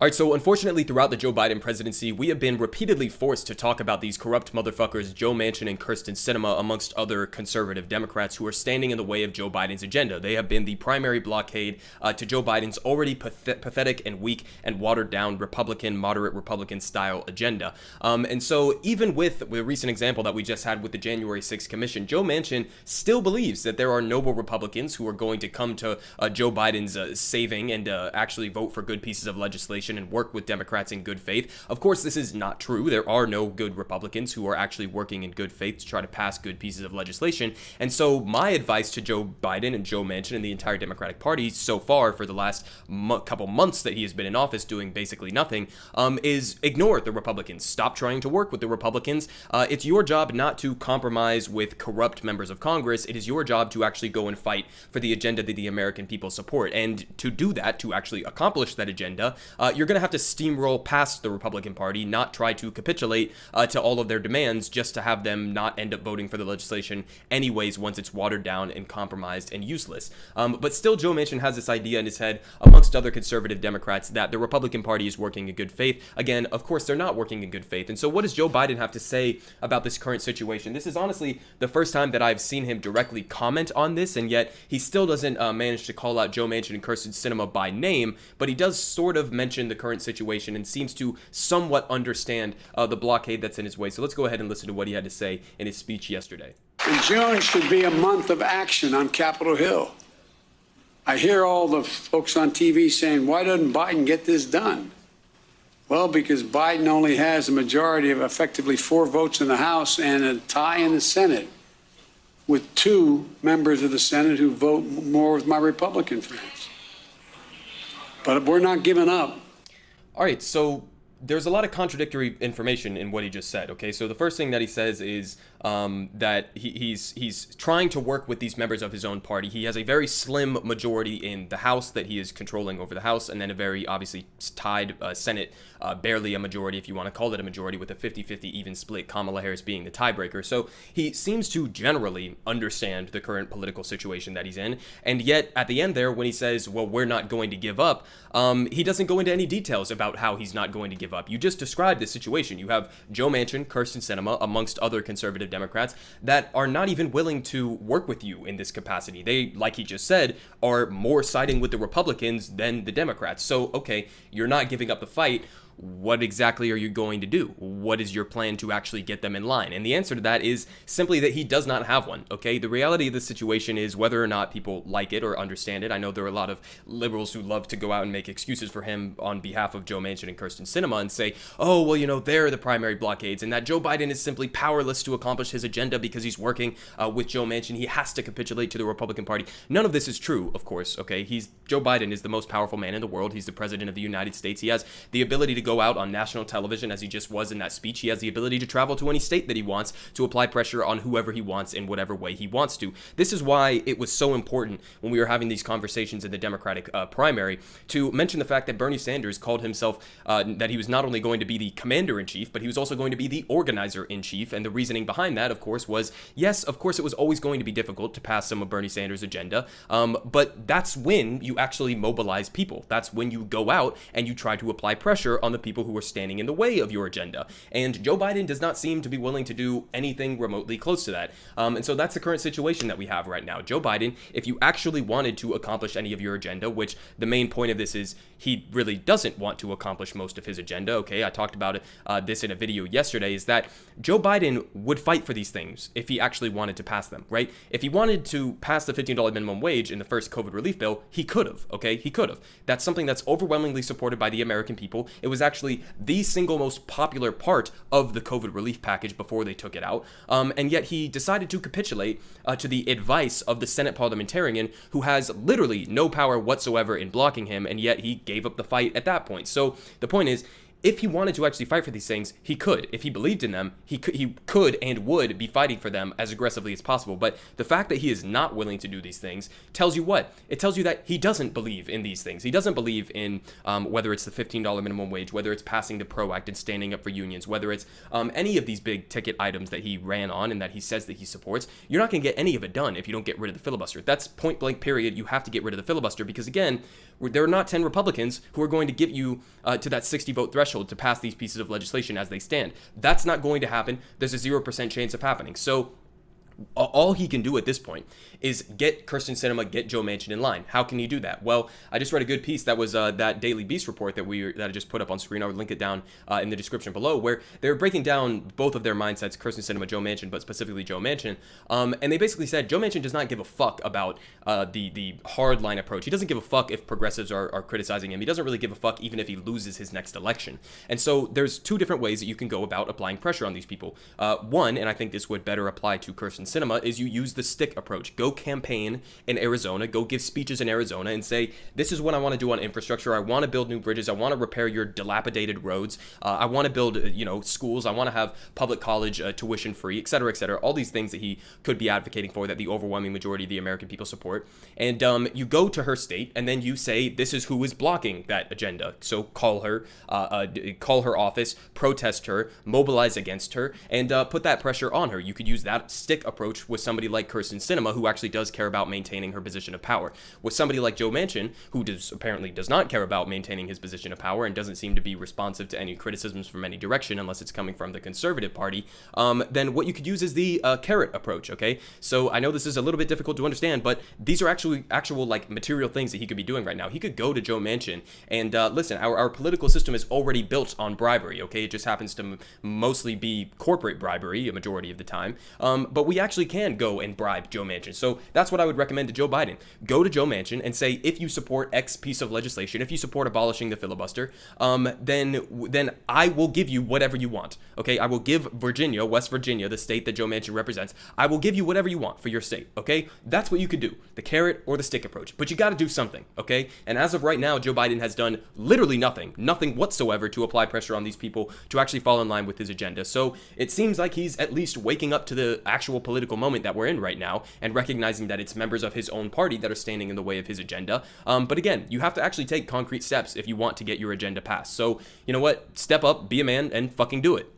All right, so unfortunately, throughout the Joe Biden presidency, we have been repeatedly forced to talk about these corrupt motherfuckers, Joe Manchin and Sinema, amongst other conservative Democrats who are standing in the way of Joe Biden's agenda. They have been the primary blockade to Joe Biden's already pathetic and weak and watered down moderate Republican style agenda. And so even with the recent example that we just had with the January 6th commission, Joe Manchin still believes that there are noble Republicans who are going to come to Joe Biden's saving and actually vote for good pieces of legislation and work with Democrats in good faith. Of course, this is not true. There are no good Republicans who are actually working in good faith to try to pass good pieces of legislation. And so my advice to Joe Biden and Joe Manchin and the entire Democratic Party so far for the last couple months that he has been in office doing basically nothing is ignore the Republicans. Stop trying to work with the Republicans. It's your job not to compromise with corrupt members of Congress. It is your job to actually go and fight for the agenda that the American people support. And to do that, to actually accomplish that agenda, you're going to have to steamroll past the Republican Party, not try to capitulate to all of their demands just to have them not end up voting for the legislation anyways once it's watered down and compromised and useless. But still, Joe Manchin has this idea in his head, amongst other conservative Democrats, that the Republican Party is working in good faith. Again, of course, they're not working in good faith. And so what does Joe Biden have to say about this current situation? This is honestly the first time that I've seen him directly comment on this, and yet he still doesn't manage to call out Joe Manchin and Sinema by name, but he does sort of mention the current situation and seems to somewhat understand the blockade that's in his way. So let's go ahead and listen to what he had to say in his speech yesterday. And June should be a month of action on Capitol Hill. I hear all the folks on TV saying, why doesn't Biden get this done? Well, because Biden only has a majority of effectively 4 votes in the House and a tie in the Senate, with 2 members of the Senate who vote more with my Republican friends. But we're not giving up. All right, so there's a lot of contradictory information in what he just said, okay? So the first thing that he says is that he's trying to work with these members of his own party. He has a very slim majority in the House that he is controlling over the House, and then a very obviously tied Senate, barely a majority, if you want to call it a majority, with a 50-50 even split, Kamala Harris being the tiebreaker. So he seems to generally understand the current political situation that he's in, and yet at the end there, when he says, well, we're not going to give up, he doesn't go into any details about how he's not going to give up. You just described the situation. You have Joe Manchin, Sinema, amongst other conservative Democrats that are not even willing to work with you in this capacity. They, like he just said, are more siding with the Republicans than the Democrats. So, okay, you're not giving up the fight. What exactly are you going to do? What is your plan to actually get them in line? And the answer to that is simply that he does not have one, okay? The reality of the situation is whether or not people like it or understand it. I know there are a lot of liberals who love to go out and make excuses for him on behalf of Joe Manchin and Sinema and say, oh, well, you know, they're the primary blockades and that Joe Biden is simply powerless to accomplish his agenda because he's working with Joe Manchin. He has to capitulate to the Republican Party. None of this is true, of course, okay? Joe Biden is the most powerful man in the world. He's the president of the United States. He has the ability to go out on national television as he just was in that speech. He has the ability to travel to any state that he wants to apply pressure on whoever he wants in whatever way he wants to. This is why it was so important when we were having these conversations in the Democratic primary to mention the fact that Bernie Sanders called himself that he was not only going to be the commander-in-chief, but he was also going to be the organizer-in-chief. And the reasoning behind that, of course, was, yes, of course, it was always going to be difficult to pass some of Bernie Sanders' agenda, but that's when you actually mobilize people. That's when you go out and you try to apply pressure on the people who are standing in the way of your agenda. And Joe Biden does not seem to be willing to do anything remotely close to that. And so that's the current situation that we have right now. Joe Biden, if you actually wanted to accomplish any of your agenda, which the main point of this is he really doesn't want to accomplish most of his agenda, okay, I talked about this in a video yesterday, is that Joe Biden would fight for these things if he actually wanted to pass them, right? If he wanted to pass the $15 minimum wage in the first COVID relief bill, he could have, okay? He could have. That's something that's overwhelmingly supported by the American people. It was actually the single most popular part of the COVID relief package before they took it out. And yet he decided to capitulate to the advice of the Senate parliamentarian who has literally no power whatsoever in blocking him, and yet he gave up the fight at that point. So the point is, if he wanted to actually fight for these things, he could. If he believed in them, he could and would be fighting for them as aggressively as possible. But the fact that he is not willing to do these things tells you what? It tells you that he doesn't believe in these things. He doesn't believe in whether it's the $15 minimum wage, whether it's passing the PRO Act and standing up for unions, whether it's any of these big ticket items that he ran on and that he says that he supports. You're not going to get any of it done if you don't get rid of the filibuster. That's point blank period. You have to get rid of the filibuster because, again, there are not 10 Republicans who are going to get you to that 60 vote threshold to pass these pieces of legislation as they stand. That's not going to happen. There's a 0% chance of happening. So all he can do at this point is get Kyrsten Sinema, get Joe Manchin in line. How can he do that? Well, I just read a good piece that was that Daily Beast report that I just put up on screen. I would link it down in the description below, where they were breaking down both of their mindsets, Kyrsten Sinema, Joe Manchin, but specifically Joe Manchin. And they basically said Joe Manchin does not give a fuck about the hardline approach. He doesn't give a fuck if progressives are criticizing him. He doesn't really give a fuck even if he loses his next election. And so there's two different ways that you can go about applying pressure on these people. One, and I think this would better apply to Kyrsten Sinema, is you use the stick approach. Go campaign in Arizona, go give speeches in Arizona and say, this is what I want to do on infrastructure. I want to build new bridges. I want to repair your dilapidated roads. I want to build, schools. I want to have public college tuition free, et cetera, et cetera. All these things that he could be advocating for that the overwhelming majority of the American people support. And you go to her state and then you say, this is who is blocking that agenda. So call her office, protest her, mobilize against her, and put that pressure on her. You could use that stick approach with somebody like Kyrsten Sinema, who actually does care about maintaining her position of power. With somebody like Joe Manchin, who apparently does not care about maintaining his position of power and doesn't seem to be responsive to any criticisms from any direction unless it's coming from the Conservative Party, then what you could use is the carrot approach, okay? So I know this is a little bit difficult to understand, but these are actual like material things that he could be doing right now. He could go to Joe Manchin and listen, our political system is already built on bribery, okay? It just happens to mostly be corporate bribery a majority of the time, but we actually can go and bribe Joe Manchin. So that's what I would recommend to Joe Biden. Go to Joe Manchin and say, if you support X piece of legislation, if you support abolishing the filibuster, then I will give you whatever you want. Okay, I will give West Virginia, the state that Joe Manchin represents, I will give you whatever you want for your state. Okay, that's what you could do, the carrot or the stick approach. But you got to do something. Okay, and as of right now, Joe Biden has done literally nothing whatsoever to apply pressure on these people to actually fall in line with his agenda. So it seems like he's at least waking up to the actual political moment that we're in right now and recognizing that it's members of his own party that are standing in the way of his agenda. But again, you have to actually take concrete steps if you want to get your agenda passed. So you know what? Step up, be a man, and fucking do it.